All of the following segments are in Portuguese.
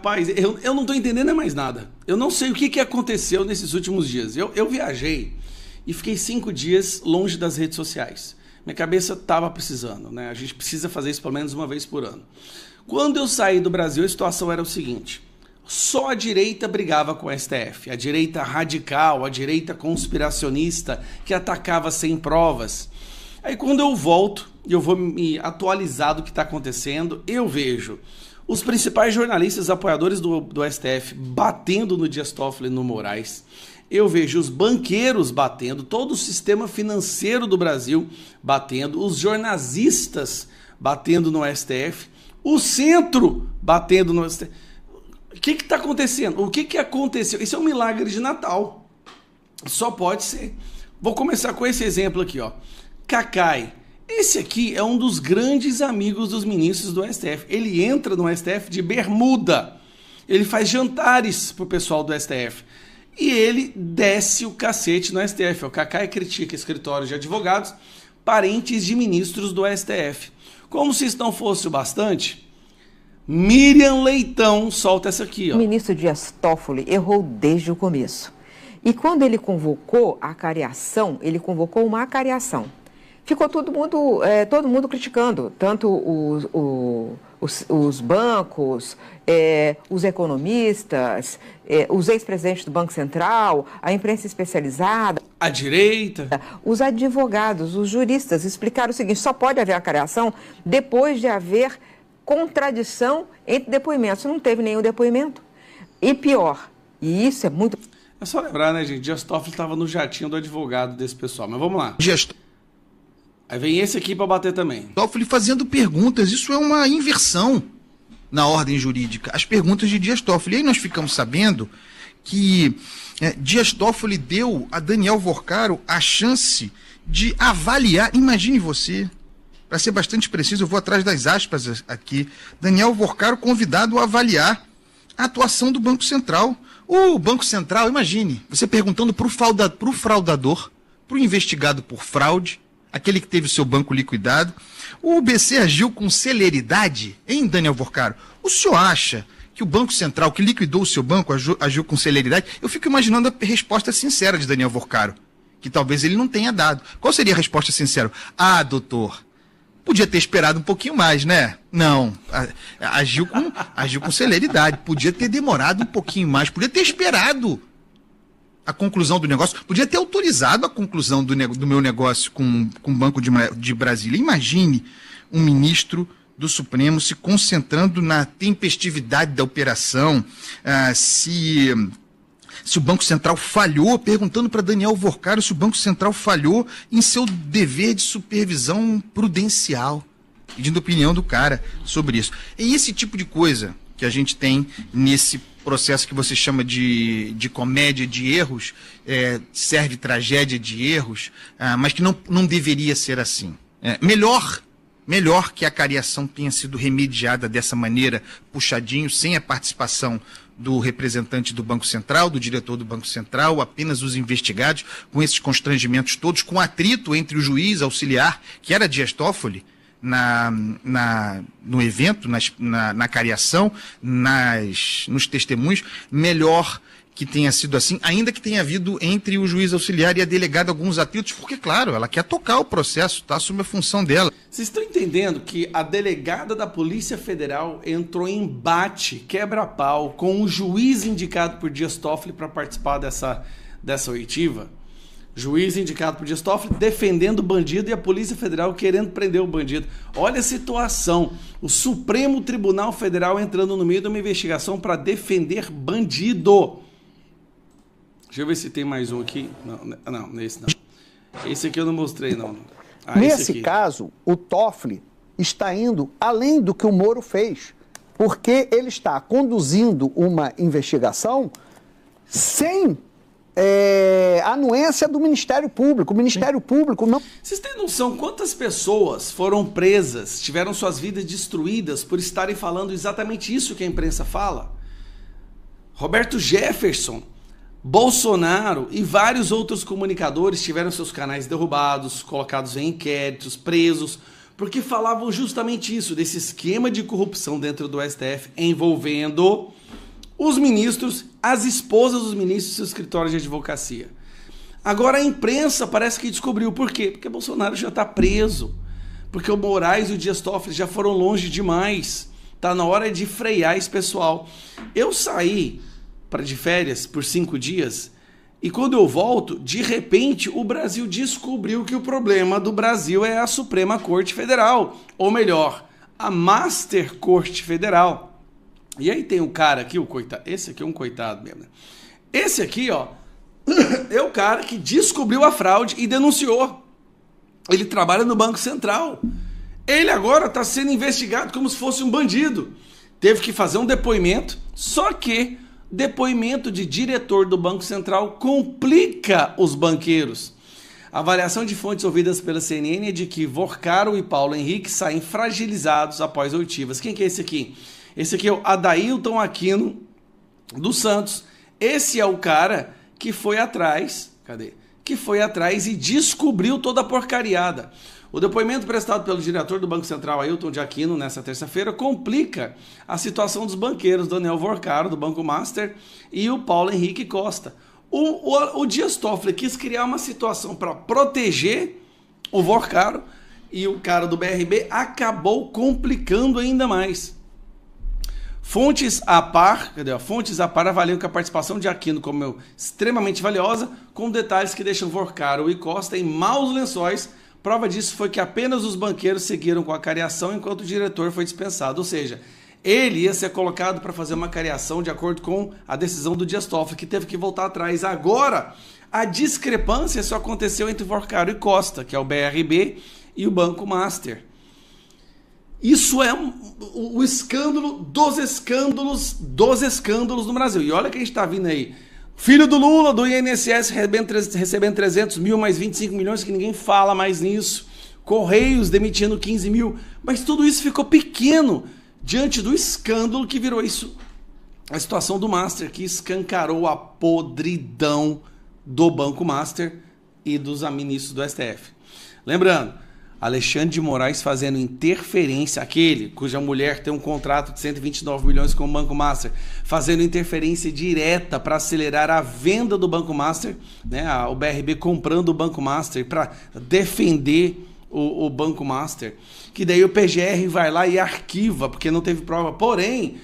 Rapaz, eu não tô entendendo mais nada. Eu não sei o que aconteceu nesses últimos dias. Eu viajei e fiquei 5 dias longe das redes sociais. Minha cabeça estava precisando, né? A gente precisa fazer isso pelo menos uma vez por ano. Quando eu saí do Brasil, a situação era o seguinte: só a direita brigava com o STF. A direita radical, a direita conspiracionista, que atacava sem provas. Aí quando eu volto e eu vou me atualizar do que está acontecendo, eu vejo os principais jornalistas apoiadores do STF batendo no Dias Toffoli e no Moraes. Eu vejo os banqueiros batendo, todo o sistema financeiro do Brasil batendo, os jornalistas batendo no STF, o centro batendo no STF. O que está acontecendo? O que aconteceu? Isso é um milagre de Natal. Só pode ser. Vou começar com esse exemplo aqui, ó. Cacai. Esse aqui é um dos grandes amigos dos ministros do STF. Ele entra no STF de bermuda. Ele faz jantares pro pessoal do STF. E ele desce o cacete no STF. O Cacai critica escritórios de advogados, parentes de ministros do STF. Como se isso não fosse o bastante, Miriam Leitão solta essa aqui, ó. O ministro Dias Toffoli errou desde o começo. E quando ele convocou a acariação, ele convocou uma acariação. Ficou todo mundo criticando, tanto os bancos, os economistas, os ex-presidentes do Banco Central, a imprensa especializada, a direita, os advogados, os juristas explicaram o seguinte: só pode haver acariação depois de haver contradição entre depoimentos. Não teve nenhum depoimento. E pior, e isso é muito... É só lembrar, né, gente? Dias Toffoli estava no jatinho do advogado desse pessoal. Mas vamos lá. Aí vem esse aqui para bater também. Toffoli fazendo perguntas. Isso é uma inversão na ordem jurídica. As perguntas de Dias Toffoli. E aí nós ficamos sabendo que Dias Toffoli deu a Daniel Worcaro a chance de avaliar. Imagine você, para ser bastante preciso, eu vou atrás das aspas aqui. Daniel Worcaro convidado a avaliar a atuação do Banco Central. O Banco Central, imagine, você perguntando para o fraudador, para o investigado por fraude, aquele que teve o seu banco liquidado. O BC agiu com celeridade, hein, Daniel Worcaro? O senhor acha que o Banco Central, que liquidou o seu banco, agiu com celeridade? Eu fico imaginando a resposta sincera de Daniel Worcaro, que talvez ele não tenha dado. Qual seria a resposta sincera? Ah, doutor, podia ter esperado um pouquinho mais, né? Não, agiu com celeridade, podia ter demorado um pouquinho mais, podia ter esperado a conclusão do negócio, podia ter autorizado a conclusão do meu negócio com o Banco de Brasília. Imagine um ministro do Supremo se concentrando na tempestividade da operação, se o Banco Central falhou, perguntando para Daniel Worcaro se o Banco Central falhou em seu dever de supervisão prudencial, pedindo opinião do cara sobre isso. É esse tipo de coisa que a gente tem nesse processo que você chama de comédia de erros, serve tragédia de erros, mas que não deveria ser assim. Melhor que a cariação tenha sido remediada dessa maneira, puxadinho, sem a participação do representante do Banco Central, do diretor do Banco Central, apenas os investigados, com esses constrangimentos todos, com atrito entre o juiz auxiliar, que era Dias Toffoli, no evento, na cariação, nos testemunhos. Melhor que tenha sido assim, ainda que tenha havido entre o juiz auxiliar e a delegada alguns atritos, porque, claro, ela quer tocar o processo, está sob a função dela. Vocês estão entendendo que a delegada da Polícia Federal entrou em embate, quebra-pau, com o juiz indicado por Dias Toffoli para participar dessa oitiva? Juiz indicado por Dias Toffoli defendendo o bandido e a Polícia Federal querendo prender o bandido. Olha a situação. O Supremo Tribunal Federal entrando no meio de uma investigação para defender bandido. Deixa eu ver se tem mais um aqui. Não, esse não. Esse aqui eu não mostrei, não. Nesse caso, o Toffoli está indo além do que o Moro fez, porque ele está conduzindo uma investigação sem anuência do Ministério Público. O Ministério Público não... Vocês têm noção quantas pessoas foram presas, tiveram suas vidas destruídas por estarem falando exatamente isso que a imprensa fala? Roberto Jefferson, Bolsonaro e vários outros comunicadores tiveram seus canais derrubados, colocados em inquéritos, presos, porque falavam justamente isso, desse esquema de corrupção dentro do STF envolvendo os ministros, as esposas dos ministros e seus escritórios de advocacia. Agora a imprensa parece que descobriu. Por quê? Porque Bolsonaro já está preso. Porque o Moraes e o Dias Toffoli já foram longe demais. Tá na hora de frear esse pessoal. Eu saí de férias por 5 dias e quando eu volto, de repente, o Brasil descobriu que o problema do Brasil é a Suprema Corte Federal. Ou melhor, a Master Corte Federal. E aí tem um cara aqui, o coitado. Esse aqui é um coitado mesmo, né? Esse aqui, ó, é o cara que descobriu a fraude e denunciou. Ele trabalha no Banco Central. Ele agora está sendo investigado como se fosse um bandido. Teve que fazer um depoimento, só que depoimento de diretor do Banco Central complica os banqueiros. A avaliação de fontes ouvidas pela CNN é de que Vorcaro e Paulo Henrique saem fragilizados após oitivas. Quem que é esse aqui? Esse aqui é o Adailton Aquino dos Santos. Esse é o cara que foi atrás, que foi atrás e descobriu toda a porcariada. O depoimento prestado pelo diretor do Banco Central, Ailton de Aquino, nessa terça-feira, complica a situação dos banqueiros, Daniel Vorcaro, do Banco Master, e o Paulo Henrique Costa. O Dias Toffoli quis criar uma situação para proteger o Vorcaro e o cara do BRB acabou complicando ainda mais. Fontes a par avaliam que a participação de Aquino como extremamente valiosa, com detalhes que deixam Vorcaro e Costa em maus lençóis. Prova disso foi que apenas os banqueiros seguiram com a cariação enquanto o diretor foi dispensado. Ou seja, ele ia ser colocado para fazer uma cariação de acordo com a decisão do Dias Toffoli, que teve que voltar atrás. Agora, a discrepância só aconteceu entre Vorcaro e Costa, que é o BRB e o Banco Master. Isso é o escândalo dos escândalos no Brasil. E olha que a gente está vindo aí. Filho do Lula, do INSS, recebendo 300 mil mais 25 milhões, que ninguém fala mais nisso. Correios demitindo 15 mil. Mas tudo isso ficou pequeno diante do escândalo que virou isso. A situação do Master, que escancarou a podridão do Banco Master e dos ministros do STF. Lembrando, Alexandre de Moraes fazendo interferência, aquele cuja mulher tem um contrato de 129 milhões com o Banco Master, fazendo interferência direta para acelerar a venda do Banco Master, né? O BRB comprando o Banco Master para defender o Banco Master, que daí o PGR vai lá e arquiva, porque não teve prova. Porém,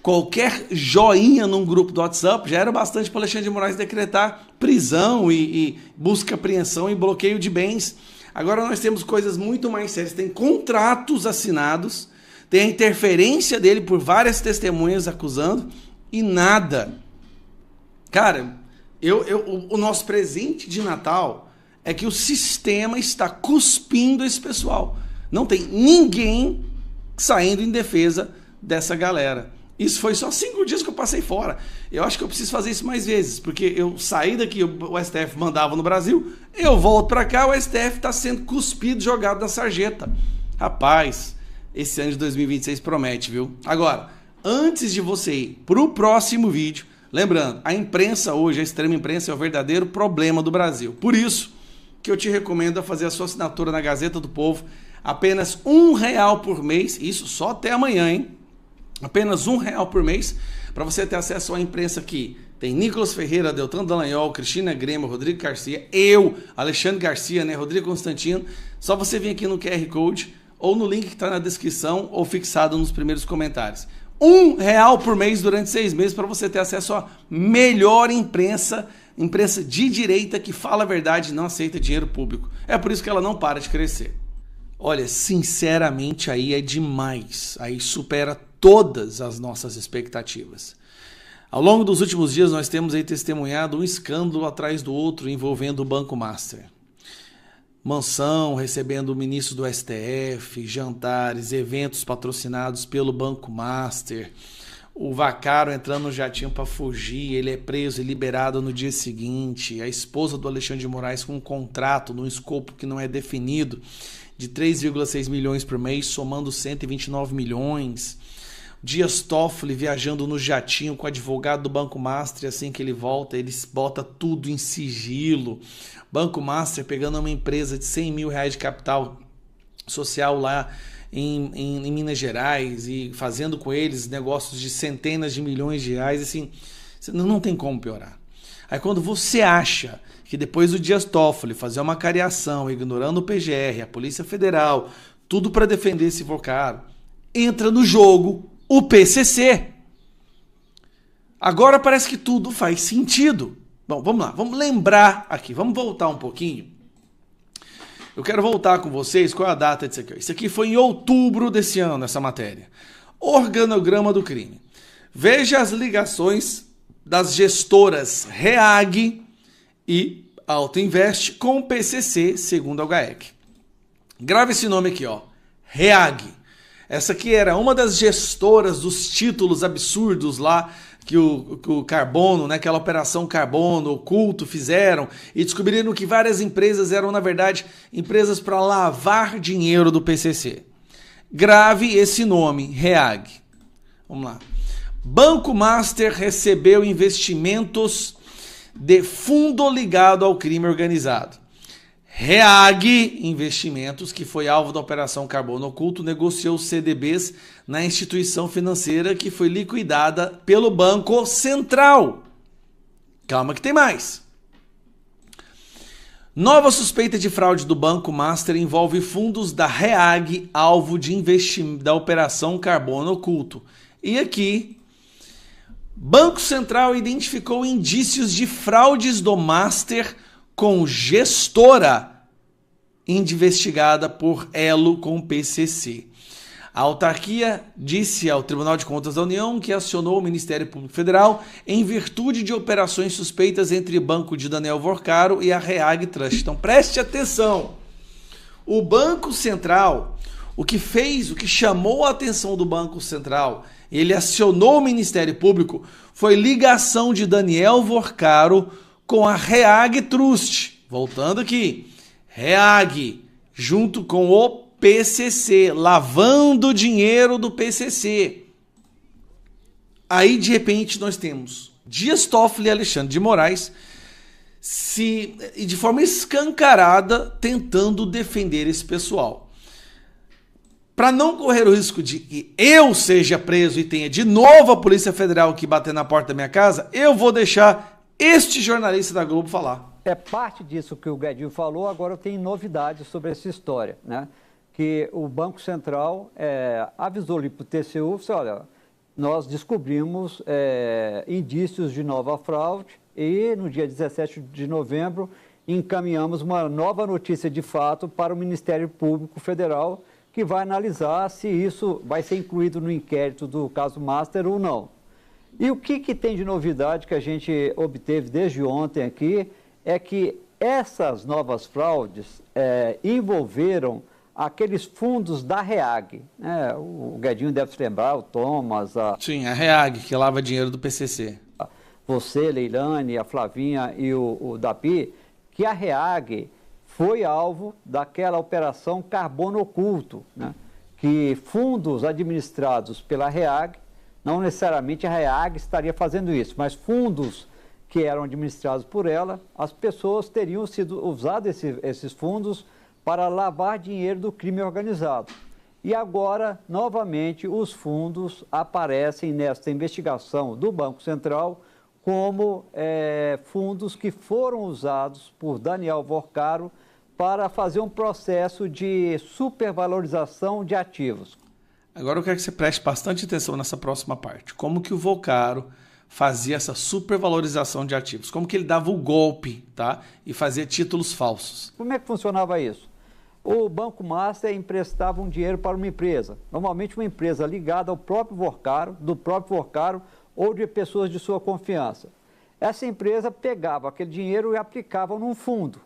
qualquer joinha num grupo do WhatsApp já era bastante para Alexandre de Moraes decretar prisão e busca, apreensão e bloqueio de bens. Agora nós temos coisas muito mais sérias. Tem contratos assinados, tem a interferência dele por várias testemunhas acusando e nada. Cara, o nosso presente de Natal é que o sistema está cuspindo esse pessoal. Não tem ninguém saindo em defesa dessa galera. Isso foi só 5 dias que eu passei fora. Eu acho que eu preciso fazer isso mais vezes, porque eu saí daqui, o STF mandava no Brasil, eu volto para cá, o STF está sendo cuspido, jogado na sarjeta. Rapaz, esse ano de 2026 promete, viu? Agora, antes de você ir para o próximo vídeo, lembrando, a imprensa hoje, a extrema imprensa é o verdadeiro problema do Brasil. Por isso que eu te recomendo fazer a sua assinatura na Gazeta do Povo, apenas R$1 por mês, isso só até amanhã, hein? Apenas R$1 por mês, para você ter acesso à imprensa aqui. Tem Nicolas Ferreira, Deltan Dallagnol, Cristina Grêmio, Rodrigo Garcia, eu, Alexandre Garcia, né, Rodrigo Constantino. Só você vir aqui no QR Code ou no link que está na descrição ou fixado nos primeiros comentários. R$1 por mês durante 6 meses para você ter acesso à melhor imprensa de direita que fala a verdade e não aceita dinheiro público. É por isso que ela não para de crescer. Olha, sinceramente, aí é demais. Aí supera todas as nossas expectativas. Ao longo dos últimos dias, nós temos aí testemunhado um escândalo atrás do outro envolvendo o Banco Master. Mansão recebendo o ministro do STF, jantares, eventos patrocinados pelo Banco Master. O Vacaro entrando no jatinho para fugir, ele é preso e liberado no dia seguinte. A esposa do Alexandre de Moraes com um contrato num escopo que não é definido, de 3,6 milhões por mês, somando 129 milhões. Dias Toffoli viajando no jatinho com o advogado do Banco Master, e assim que ele volta, eles botam tudo em sigilo. Banco Master pegando uma empresa de 100 mil reais de capital social lá em Minas Gerais e fazendo com eles negócios de centenas de milhões de reais, assim, não tem como piorar. Aí quando você acha que depois do Dias Toffoli fazer uma cariação, ignorando o PGR, a Polícia Federal, tudo para defender esse Vorcaro, entra no jogo o PCC. Agora parece que tudo faz sentido. Bom, vamos lá, vamos lembrar aqui, vamos voltar um pouquinho. Eu quero voltar com vocês, qual é a data disso aqui? Isso aqui foi em outubro desse ano, essa matéria. Organograma do crime. Veja as ligações das gestoras REAG e Autoinvest com o PCC, segundo a GAEC. Grave esse nome aqui, ó, REAG. Essa aqui era uma das gestoras dos títulos absurdos lá que o Carbono, né, aquela operação Carbono, Oculto, fizeram e descobriram que várias empresas eram, na verdade, empresas para lavar dinheiro do PCC. Grave esse nome, REAG. Vamos lá. Banco Master recebeu investimentos de fundo ligado ao crime organizado. REAG Investimentos, que foi alvo da Operação Carbono Oculto, negociou CDBs na instituição financeira que foi liquidada pelo Banco Central. Calma que tem mais. Nova suspeita de fraude do Banco Master envolve fundos da REAG, alvo de investimento da Operação Carbono Oculto. E aqui, Banco Central identificou indícios de fraudes do Master com gestora investigada por elo com PCC. A autarquia disse ao Tribunal de Contas da União que acionou o Ministério Público Federal em virtude de operações suspeitas entre o Banco de Daniel Vorcaro e a REAG Trust. Então preste atenção. O Banco Central, o que chamou a atenção do Banco Central, ele acionou o Ministério Público, foi ligação de Daniel Vorcaro com a REAG Trust. Voltando aqui, REAG junto com o PCC, lavando dinheiro do PCC. Aí, de repente, nós temos Dias Toffoli e Alexandre de Moraes de forma escancarada tentando defender esse pessoal. Para não correr o risco de que eu seja preso e tenha de novo a Polícia Federal que bater na porta da minha casa, eu vou deixar este jornalista da Globo falar. É parte disso que o Guedinho falou, agora eu tenho novidades sobre essa história, né? Que o Banco Central avisou ali para o TCU, disse, olha, nós descobrimos indícios de nova fraude e no dia 17 de novembro encaminhamos uma nova notícia de fato para o Ministério Público Federal, que vai analisar se isso vai ser incluído no inquérito do caso Master ou não. E o que tem de novidade que a gente obteve desde ontem aqui é que essas novas fraudes envolveram aqueles fundos da REAG. Né? O Guedinho deve se lembrar, o Thomas... Sim, a REAG, que lava dinheiro do PCC. Você, Leilane, a Flavinha e o Dapi, que a REAG foi alvo daquela operação Carbono Oculto, né? Que fundos administrados pela REAG, não necessariamente a REAG estaria fazendo isso, mas fundos que eram administrados por ela, as pessoas teriam sido usados esses fundos para lavar dinheiro do crime organizado. E agora, novamente, os fundos aparecem nesta investigação do Banco Central como fundos que foram usados por Daniel Vorcaro para fazer um processo de supervalorização de ativos. Agora eu quero que você preste bastante atenção nessa próxima parte. Como que o Vorcaro fazia essa supervalorização de ativos? Como que ele dava o golpe, tá? E fazia títulos falsos? Como é que funcionava isso? O Banco Master emprestava um dinheiro para uma empresa, normalmente uma empresa ligada ao próprio Vorcaro, do próprio Vorcaro ou de pessoas de sua confiança. Essa empresa pegava aquele dinheiro e aplicava num fundo.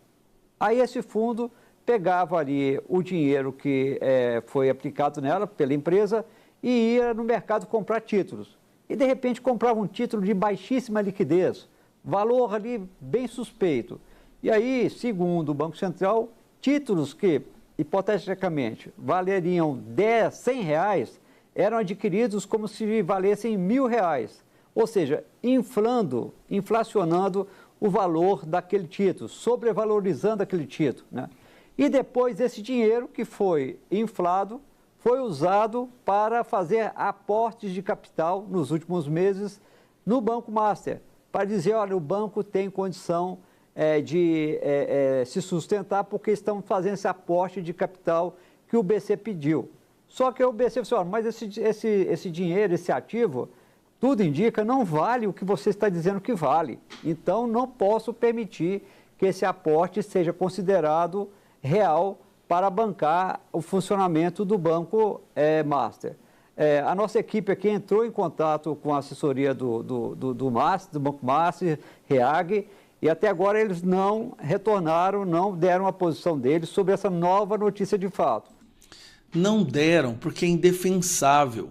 Aí esse fundo pegava ali o dinheiro que foi aplicado nela pela empresa e ia no mercado comprar títulos. E de repente comprava um título de baixíssima liquidez, valor ali bem suspeito. E aí, segundo o Banco Central, títulos que, hipoteticamente, valeriam R$100 eram adquiridos como se valessem R$1.000. Ou seja, inflacionando o valor daquele título, sobrevalorizando aquele título, né? E depois esse dinheiro que foi inflado foi usado para fazer aportes de capital nos últimos meses no Banco Master, para dizer, olha, o banco tem condição de se sustentar porque estão fazendo esse aporte de capital que o BC pediu. Só que o BC falou, mas esse dinheiro, esse ativo, tudo indica, não vale o que você está dizendo que vale. Então, não posso permitir que esse aporte seja considerado real para bancar o funcionamento do Banco Master. A nossa equipe aqui entrou em contato com a assessoria do Banco Master, REAG, e até agora eles não retornaram, não deram a posição deles sobre essa nova notícia de fato. Não deram, porque é indefensável.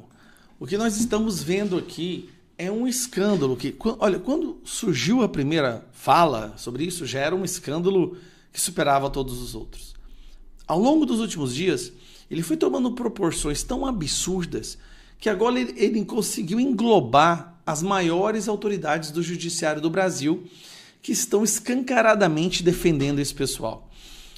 O que nós estamos vendo aqui é um escândalo que, olha, quando surgiu a primeira fala sobre isso, já era um escândalo que superava todos os outros. Ao longo dos últimos dias, ele foi tomando proporções tão absurdas que agora ele conseguiu englobar as maiores autoridades do judiciário do Brasil que estão escancaradamente defendendo esse pessoal.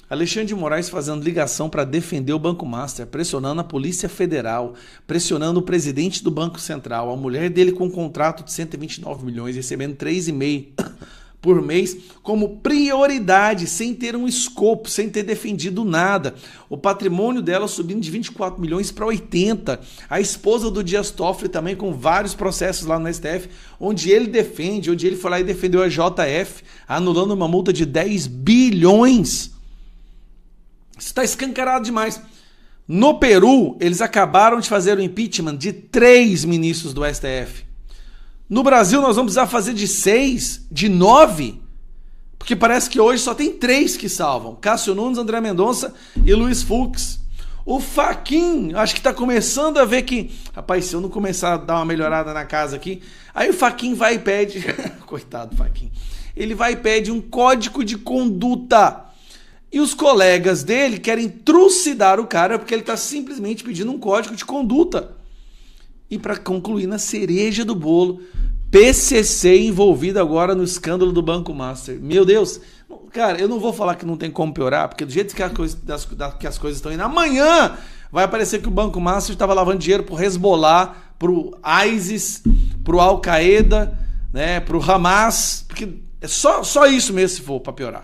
Alexandre de Moraes fazendo ligação para defender o Banco Master, pressionando a Polícia Federal, pressionando o presidente do Banco Central, a mulher dele com um contrato de 129 milhões, recebendo 3,5 por mês, como prioridade, sem ter um escopo, sem ter defendido nada. O patrimônio dela subindo de 24 milhões para 80. A esposa do Dias Toffoli também com vários processos lá no STF, onde ele defende, onde ele foi lá e defendeu a JF, anulando uma multa de 10 bilhões. Isso está escancarado demais. No Peru, eles acabaram de fazer o impeachment de 3 ministros do STF. No Brasil, nós vamos precisar fazer de 6, de 9, porque parece que hoje só tem 3 que salvam. Cássio Nunes, André Mendonça e Luiz Fux. O Fachin, acho que está começando a ver que... Rapaz, se eu não começar a dar uma melhorada na casa aqui... Aí o Fachin vai e pede... Coitado do Fachin. Ele vai e pede um código de conduta. E os colegas dele querem trucidar o cara porque ele está simplesmente pedindo um código de conduta. E para concluir, na cereja do bolo, PCC envolvido agora no escândalo do Banco Master. Meu Deus, cara, eu não vou falar que não tem como piorar, porque do jeito que, que as coisas estão indo, amanhã vai aparecer que o Banco Master estava lavando dinheiro pro Hezbollah, pro ISIS, pro Al-Qaeda, né, pro Hamas, porque é só isso mesmo se for para piorar.